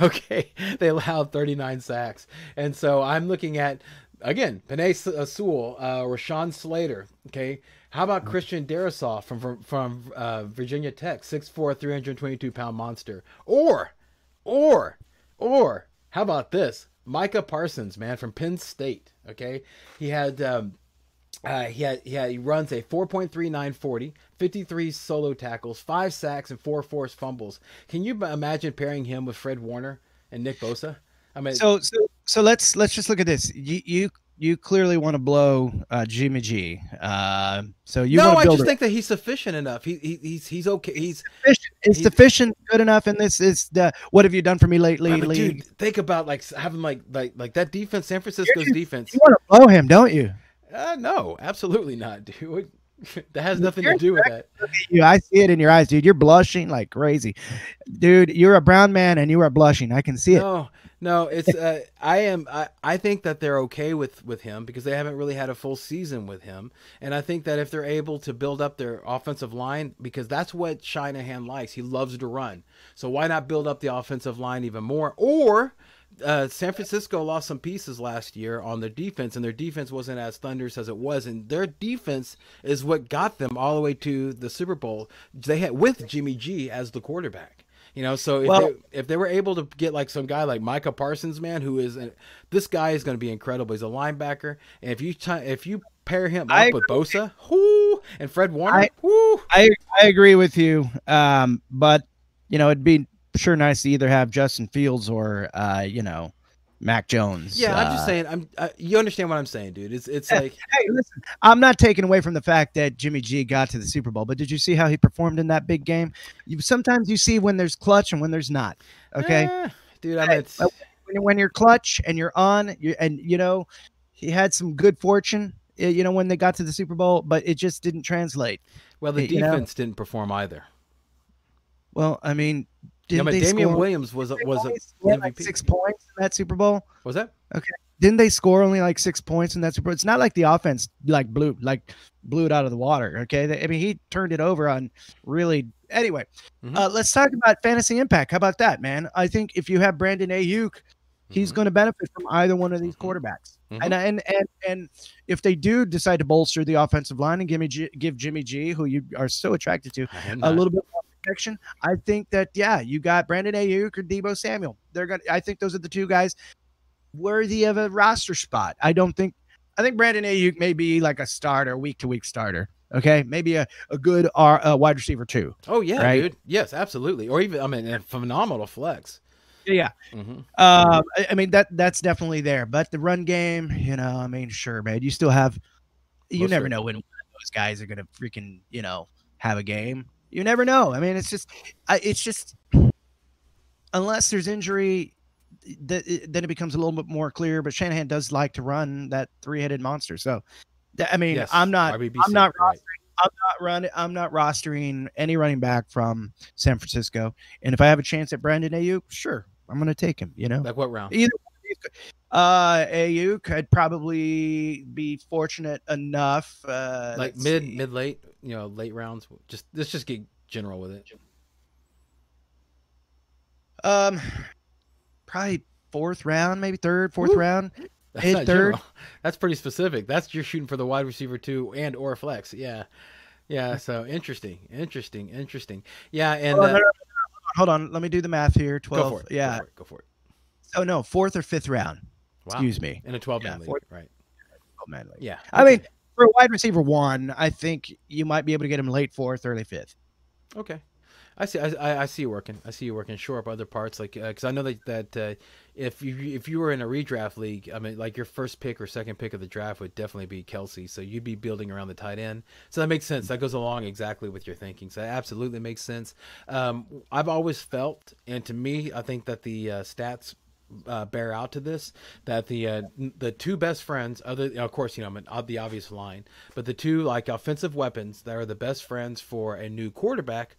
Okay, they allowed 39 sacks. And so I'm looking at, again, Penei Sewell, Rashawn Slater. Okay, how about Christian Darrisaw from Virginia Tech, 6'4", 322-pound monster. Or how about this? Micah Parsons, man, from Penn State. Okay, he runs a 4.39 40, 53 solo tackles, 5 sacks, and 4 forced fumbles. Can you imagine pairing him with Fred Warner and Nick Bosa? I mean, so let's just look at this. You clearly want to blow Jimmy G. So you no, want to I just think that he's sufficient enough. He's okay. He's sufficient, good enough, and this is the what have you done for me lately? Right, dude, think about like having like that defense, San Francisco's defense. You want to blow him, don't you? No, absolutely not, dude. That has nothing to do with that. I see it in your eyes, dude. You're blushing like crazy, dude. You're a brown man and you are blushing. I can see it. No, it's I think that they're okay with him because they haven't really had a full season with him, and I think that if they're able to build up their offensive line, because that's what Shanahan likes. He loves to run, so why not build up the offensive line even more? Or San Francisco lost some pieces last year on their defense, and their defense wasn't as thunderous as it was, and their defense is what got them all the way to the Super Bowl. They had with Jimmy G as the quarterback. You know, so if they were able to get like some guy like Micah Parsons, man, this guy is going to be incredible. He's a linebacker, and if you pair him up with Bosa, and Fred Warner, I agree with you. But you know, it'd be sure nice to either have Justin Fields or Mac Jones. Yeah, I'm just saying. You understand what I'm saying, dude? It's like, hey, listen, I'm not taking away from the fact that Jimmy G got to the Super Bowl, but did you see how he performed in that big game? Sometimes you see when there's clutch and when there's not. Okay, dude. I mean, it's, when you're clutch and you're on, and he had some good fortune. When they got to the Super Bowl, but it just didn't translate. well, the defense didn't perform either. Well, I mean, Damian Williams was the MVP. Like 6 points in that Super Bowl. Was that? Okay. Didn't they score only like 6 points in that Super Bowl? It's not like the offense blew it out of the water. Okay. I mean, he turned it over on really. Anyway, let's talk about fantasy impact. How about that, man? I think if you have Brandon Ayuk, he's going to benefit from either one of these quarterbacks. And if they do decide to bolster the offensive line and give Jimmy G, who you are so attracted to, a little bit more protection, I think that you got Brandon Ayuk or Deebo Samuel. I think those are the two guys worthy of a roster spot. I think Brandon Ayuk may be like a starter, week to week starter. Okay, maybe a good wide receiver too. Oh yeah, right? dude. Yes, absolutely. Or even a phenomenal flex. Yeah. I mean that's definitely there, but the run game, I mean, sure, man. You still have, you never know when those guys are gonna freaking, have a game. You never know. I mean, it's just unless there's injury, then it becomes a little bit more clear. But Shanahan does like to run that 3-headed monster. So, I mean, yes, I'm not right. I'm not rostering any running back from San Francisco. And if I have a chance at Brandon Ayuk, sure, I'm going to take him. Like what round? Either Ayuk, I'd probably be fortunate enough. Like mid late, late rounds. Let's just get general with it. Probably fourth round, maybe fourth round. That's not third. General. That's pretty specific. That's you're shooting for the wide receiver 2 and or flex. Yeah. So interesting. Yeah, and hold on. Let me do the math here. 12. Go for it. Yeah. Go for it. Oh no, fourth or fifth round. Wow. Excuse me. In a 12-man league, right? 12-man league. Yeah. Okay. I mean, for a wide receiver 1, I think you might be able to get him late 4th, early 5th. Okay. I see you working. Shore up other parts, like because I know that if you were in a redraft league, I mean, like your first pick or second pick of the draft would definitely be Kelsey. So you'd be building around the tight end. So that makes sense. That goes along exactly with your thinking. So that absolutely makes sense. I've always felt, and to me, I think that the stats bear out to this, that the two best friends, of course, the obvious line, but the two like offensive weapons that are the best friends for a new quarterback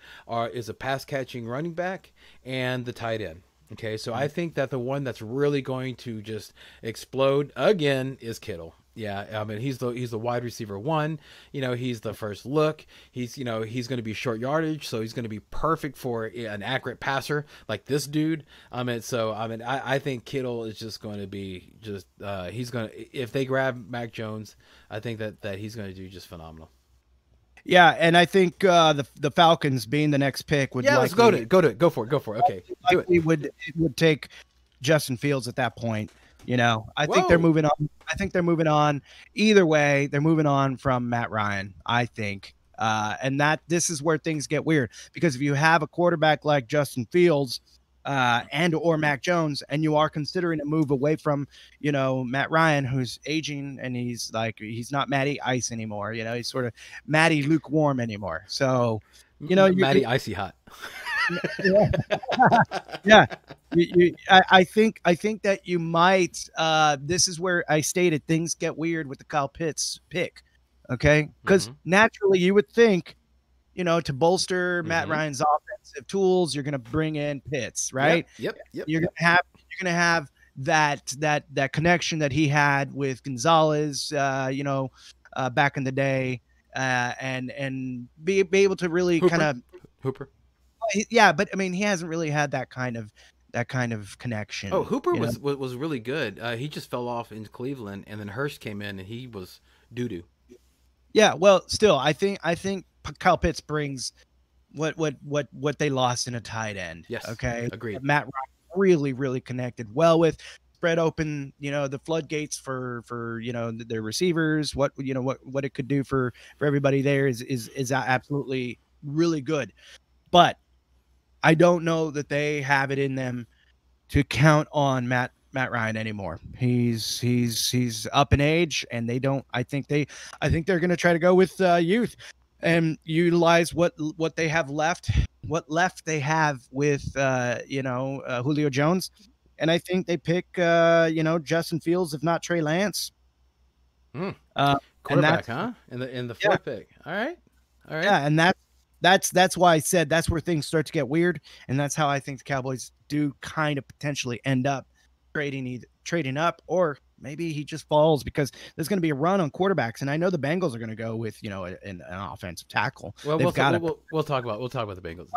is a pass catching running back and the tight end. Okay, so I think that the one that's really going to just explode again is Kittle. Yeah, I mean he's the wide receiver 1. He's the first look. He's he's going to be short yardage, so he's going to be perfect for an accurate passer like this dude. I think Kittle is just going to be he's going to, if they grab Mac Jones, I think that he's going to do just phenomenal. Yeah, and I think the Falcons being the next pick would let's go to it. Go for it. Okay, do it. Would take Justin Fields at that point. I think they're moving on. Either way, they're moving on from Matt Ryan, I think. And this is where things get weird, because if you have a quarterback like Justin Fields and or Mac Jones, and you are considering a move away from, Matt Ryan, who's aging, and he's not Matty Ice anymore. He's sort of Matty lukewarm anymore. So, Matty Icy Hot. Yeah. I think that you might. This is where I stated things get weird with the Kyle Pitts pick. Okay, because naturally you would think, to bolster Matt Ryan's offensive tools, you're going to bring in Pitts, right? Yep. You're going to have that connection that he had with Gonzalez, back in the day, and be able to really kind of Hooper. Yeah, but I mean, he hasn't really had that kind of connection. Oh, Hooper was really good. He just fell off in Cleveland, and then Hurst came in, and he was doo-doo. Yeah, well, still, I think Kyle Pitts brings what they lost in a tight end. Yes, okay, agreed. Matt Ryan really, really connected well with, spread open, the floodgates for their receivers. What it could do for everybody there is absolutely really good, but I don't know that they have it in them to count on Matt Matt Ryan anymore. He's up in age, and they don't. I think they're going to try to go with youth and utilize what they have left, what left they have with Julio Jones, and I think they pick Justin Fields, if not Trey Lance. Mm. And Quarterback, huh? In the fourth pick. All right. Yeah, and that's why I said that's where things start to get weird, and that's how I think the Cowboys do kind of potentially end up trading up, or maybe he just falls because there's going to be a run on quarterbacks, and I know the Bengals are going to go with an offensive tackle. Well, we'll talk about the Bengals.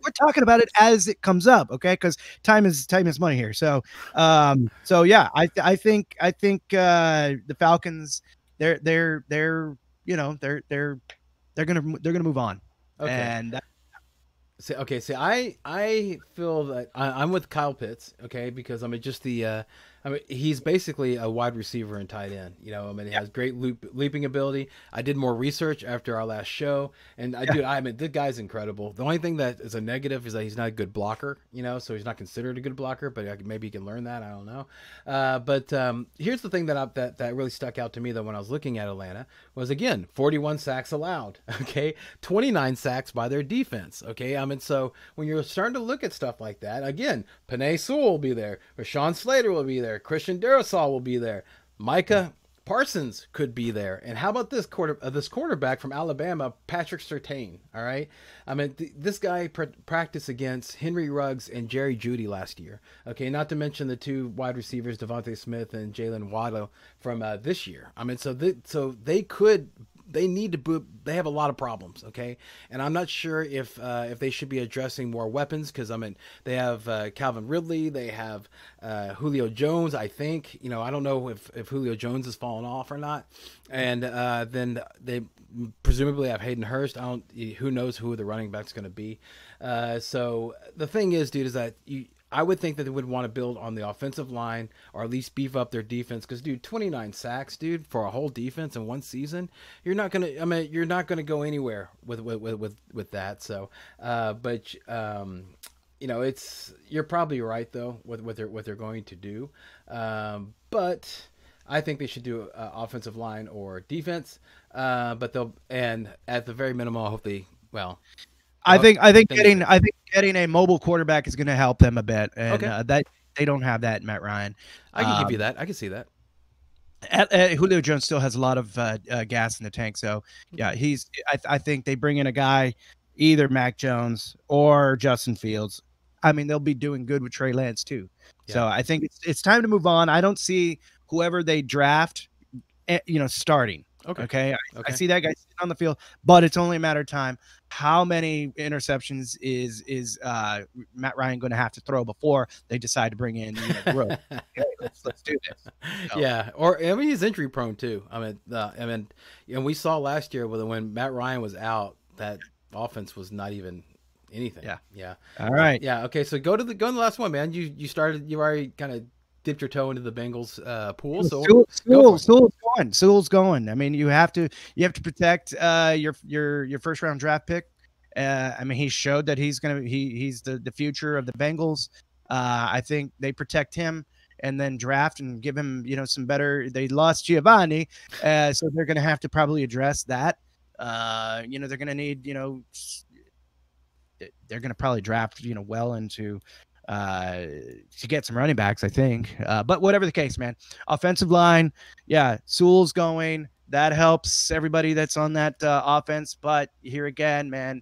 We're talking about it as it comes up, okay? Because time is money here. So yeah, I think the Falcons they're gonna move on. Okay. And See, I feel that I'm with Kyle Pitts, okay, because he's basically a wide receiver and tight end. He has great leaping ability. I did more research after our last show, and this guy's incredible. The only thing that is a negative is that he's not a good blocker, so he's not considered a good blocker, but maybe he can learn that. I don't know. But here's the thing that really stuck out to me, though, when I was looking at Atlanta was, again, 41 sacks allowed, okay, 29 sacks by their defense, okay. So when you're starting to look at stuff like that, again, Penei Sewell will be there, Rashawn Slater will be there, Christian Darrisaw will be there, Micah Parsons could be there, and how about this cornerback from Alabama, Patrick Surtain? All right, this guy practiced against Henry Ruggs and Jerry Jeudy last year. Okay, not to mention the two wide receivers, Devontae Smith and Jalen Waddle from this year. They have a lot of problems, okay? And I'm not sure if they should be addressing more weapons, because they have Calvin Ridley, they have Julio Jones, I think. I don't know if Julio Jones has fallen off or not. And then they presumably have Hayden Hurst. Who knows who the running back's going to be. So the thing is, dude, is that I would think that they would want to build on the offensive line, or at least beef up their defense. Because, dude, 29 sacks, dude, for a whole defense in one season, you're not gonna go anywhere with that. So, you're probably right though with what they're going to do. But I think they should do offensive line or defense. But at the very minimum, I hope I think getting a mobile quarterback is going to help them a bit, and that they don't have that in Matt Ryan. I can give you that. I can see that. Julio Jones still has a lot of gas in the tank, so yeah, I think they bring in a guy, either Mac Jones or Justin Fields. They'll be doing good with Trey Lance too. Yeah. So I think it's time to move on. I don't see whoever they draft, starting. Okay. I see that guy sitting on the field, but it's only a matter of time. How many interceptions is Matt Ryan going to have to throw before they decide to bring in Rook? Okay, let's do this. So. Yeah, or he's injury prone too. And we saw last year when Matt Ryan was out, that offense was not even anything. Yeah. All right. Yeah. Okay. So go to the last one, man. You already kind of dipped your toe into the Bengals pool. So Sewell's going. You have to protect your first round draft pick. He showed that he's the future of the Bengals. I think they protect him and then draft and give him some better. They lost Giovanni, so they're going to have to probably address that. They're going to need they're going to probably draft well into. To get some running backs, I think. But whatever the case, man, offensive line, yeah, Sewell's going. That helps everybody that's on that offense. But here again, man,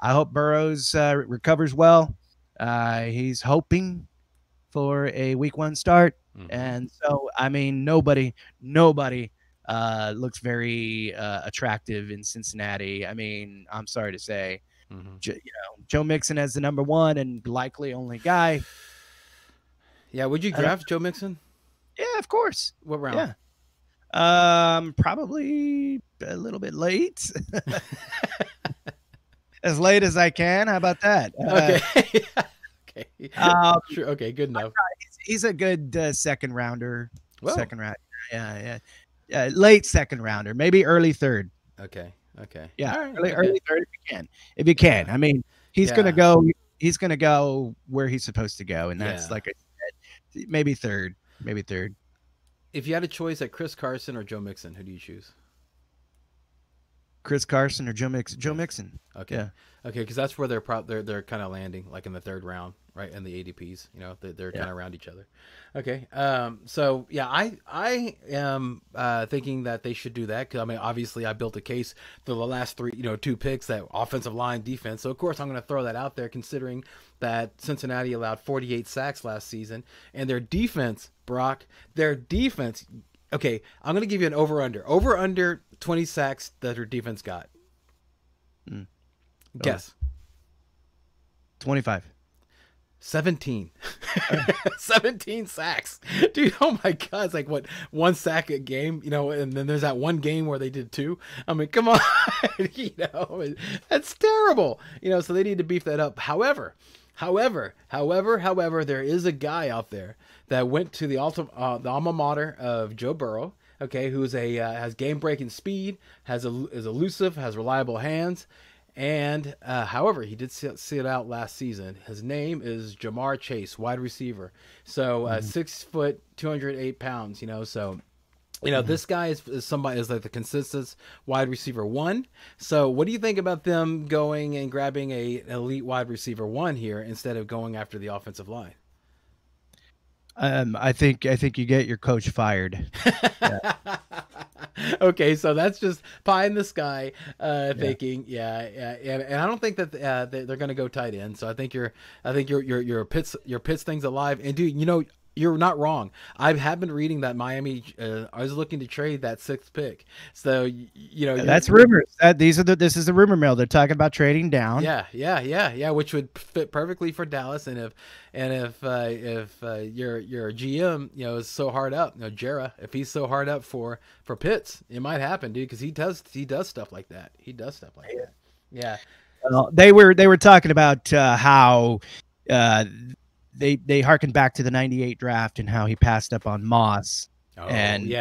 I hope Burrows recovers well. He's hoping for a week 1 start. Mm-hmm. And so, nobody looks very attractive in Cincinnati. I'm sorry to say. Mm-hmm. Joe Mixon as the number 1 and likely only guy. Yeah, would you draft Joe Mixon? Yeah, of course. What round? Yeah. Probably a little bit late. As late as I can. How about that? Okay. Okay. Sure. Okay, good enough. He's a good second rounder. Whoa. Second round. Yeah. Late second rounder, maybe early third. Okay. Yeah. Right. Early third if you can. He's gonna go where he's supposed to go, and that's like I said, maybe third. Maybe third. If you had a choice at Chris Carson or Joe Mixon, who do you choose? Chris Carson or Joe Mixon? Joe Mixon. Okay. Yeah. Okay, because that's where they're kind of landing, like in the third round, right? In the ADPs, they're kind of around each other. Okay. So yeah, I am thinking that they should do that. Cause I mean, obviously I built a case for the last two picks, that offensive line, defense. So of course I'm going to throw that out there, considering that Cincinnati allowed 48 sacks last season, and their defense, Brock, okay, I'm going to give you an over-under 20 sacks that their defense got. Guess. 25. 17. 17 sacks. Dude, oh my God. It's like, what, 1 sack a game, and then there's that one game where they did 2. I mean, come on. That's terrible. So they need to beef that up. However, there is a guy out there that went to the alma mater of Joe Burrow, okay, who's has game-breaking speed, is elusive, has reliable hands, and however, he did sit out last season. His name is Jamar Chase, wide receiver. So 6 foot, 208 pounds. So. This guy is like the consistent wide receiver 1. So what do you think about them going and grabbing an elite wide receiver 1 here instead of going after the offensive line? I think you get your coach fired. Yeah. Okay, so that's just pie in the sky thinking. And I don't think that they're going to go tight end. So I think your Pitts thing's alive. And dude, you're not wrong. I have been reading that Miami I was looking to trade that 6th pick. So that's rumors. This is the rumor mill. They're talking about trading down. Yeah. Which would fit perfectly for Dallas. And if your GM is so hard up, Jera, if he's so hard up for Pitts, it might happen, dude, because he does stuff like that. Yeah. Well, they were talking about how. They harkened back to the 98 draft and how he passed up on Moss and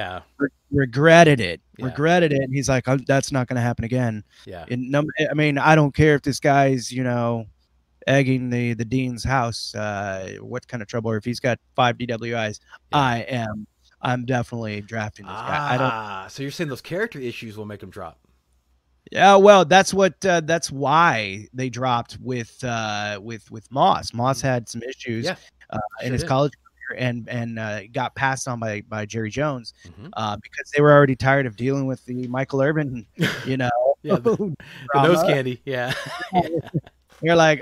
regretted it. And he's like, that's not going to happen again. Yeah. I mean, I don't care if this guy's, egging the dean's house, what kind of trouble, or if he's got 5 DWIs, I'm definitely drafting this guy. So you're saying those character issues will make him drop? Yeah, well, that's why they dropped with Moss. Moss had some issues in his college career and got passed on by Jerry Jones because they were already tired of dealing with the Michael Irvin, the nose candy. Yeah. They're like,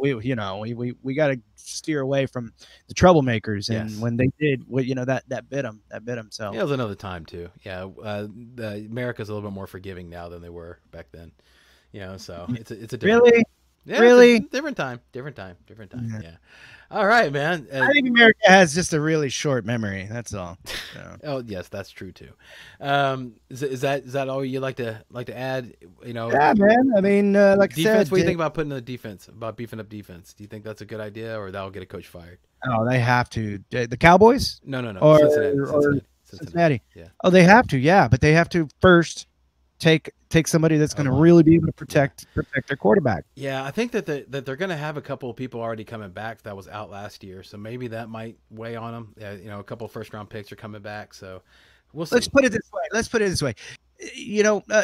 we got to steer away from the troublemakers, and when they did, that bit them. So it was another time too. Yeah, America's a little bit more forgiving now than they were back then. So it's a different, different time. Yeah. All right, man. I think America has just a really short memory. That's all. So. Oh yes, that's true too. Is that all you like to add? Yeah, man. I mean, like defense. I said, what do you think about putting the defense? About beefing up defense? Do you think that's a good idea, or that'll get a coach fired? Oh, they have to. The Cowboys? No. Or Cincinnati. Yeah. Oh, they have to. Yeah, but they have to first take somebody that's going to really be able to protect their quarterback. Yeah, I think that they're going to have a couple of people already coming back that was out last year, so maybe that might weigh on them. A couple of first-round picks are coming back, so we'll see. Let's put it this way.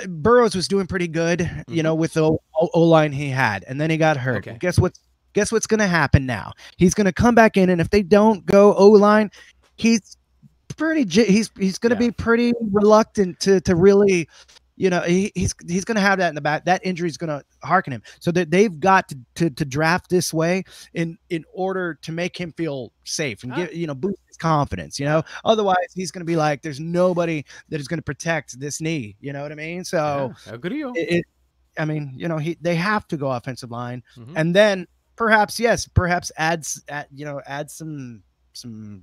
Burrows was doing pretty good, with the O-line he had, and then he got hurt. Okay. Guess what's going to happen now? He's going to come back in, and if they don't go O-line, he's going to be pretty reluctant to really. He's going to have that in the back. That injury is going to harken him. So that they've got to draft this way in order to make him feel safe and boost his confidence. Otherwise he's going to be like, there's nobody that is going to protect this knee. You know what I mean? So how good are you? They have to go offensive line, and then perhaps add some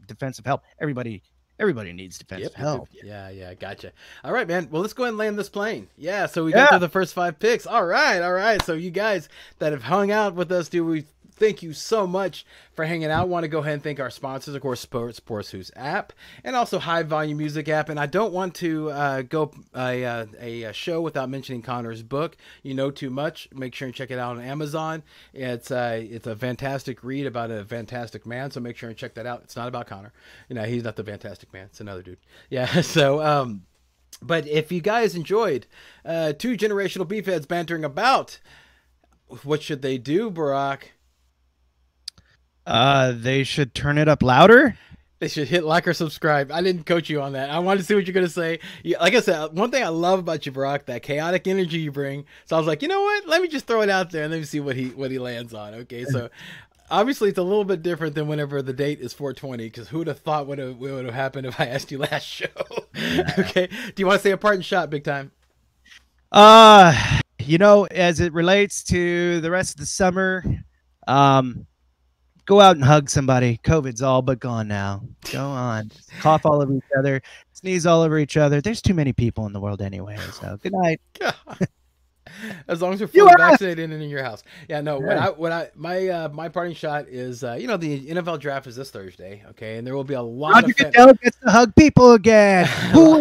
defensive help. Everybody needs defensive help. Yeah, gotcha. All right, man. Well, let's go ahead and land this plane. Yeah, so we got through the first 5 picks. All right. So you guys that have hung out with us, dude, we thank you so much for hanging out. I want to go ahead and thank our sponsors, of course, Sports Who's app, and also High Volume Music app. And I don't want to go a show without mentioning Connor's book, You Know Too Much. Make sure and check it out on Amazon. It's a fantastic read about a fantastic man, so make sure and check that out. It's not about Connor. He's not the fantastic man. It's another dude. Yeah, so... But if you guys enjoyed two generational beefheads bantering about, what should they do, Barack? They should turn it up louder. They should hit like or subscribe. I didn't coach you on that. I wanted to see what you're going to say. Like I said, one thing I love about you, Barack, that chaotic energy you bring. So I was like, you know what? Let me just throw it out there and let me see what he lands on. Okay, so... Obviously, it's a little bit different than whenever the date is 420, because who would have thought what would have happened if I asked you last show? Okay. Do you want to say a parting shot, big time? As it relates to the rest of the summer, go out and hug somebody. COVID's all but gone now. Go on. Cough all over each other. Sneeze all over each other. There's too many people in the world anyway, so good night. As long as you're fully vaccinated and in your house. Yeah, no. My parting shot is, the NFL draft is this Thursday, okay, and there will be a lot Roger Goodell gets to hug people again. Who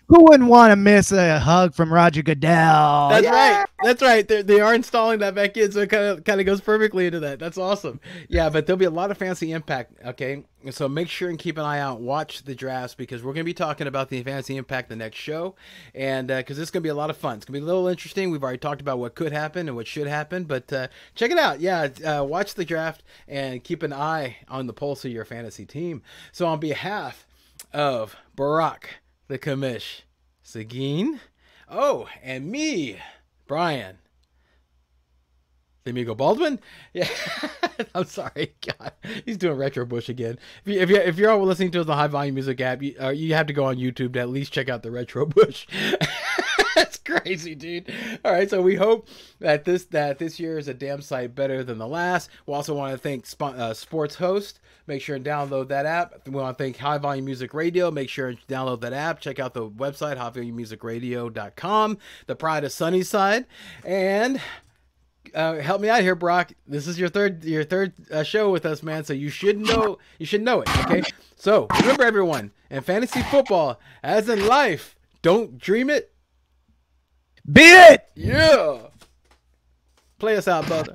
wouldn't want to miss a hug from Roger Goodell? That's right. That's right. They are installing that back in, so it kind of goes perfectly into that. That's awesome. Yeah, but there'll be a lot of fantasy impact. Okay, so make sure and keep an eye out. Watch the drafts because we're going to be talking about the fantasy impact the next show, and because it's going to be a lot of fun. It's going to be a little interesting. We've already talked about what could happen and what should happen, but check it out. Yeah, watch the draft and keep an eye on the pulse of your fantasy team. So on behalf of Barack, the Commish, Sagine, and me, Brian, the Amigo Baldwin. Yeah, I'm sorry. God, he's doing Retro Bush again. If you're all listening to us on the High Volume Music app, you have to go on YouTube to at least check out the Retro Bush. That's crazy, dude. All right, so we hope that this year is a damn sight better than the last. We also want to thank Sports Host. Make sure and download that app. We want to thank High Volume Music Radio. Make sure and download that app. Check out the website, highvolumemusicradio.com, the pride of Sunnyside. And help me out here, Brock. This is your third show with us, man. So you should know it. Okay. So remember, everyone, in fantasy football, as in life, don't dream it. Beat it. Yeah. Play us out, brother.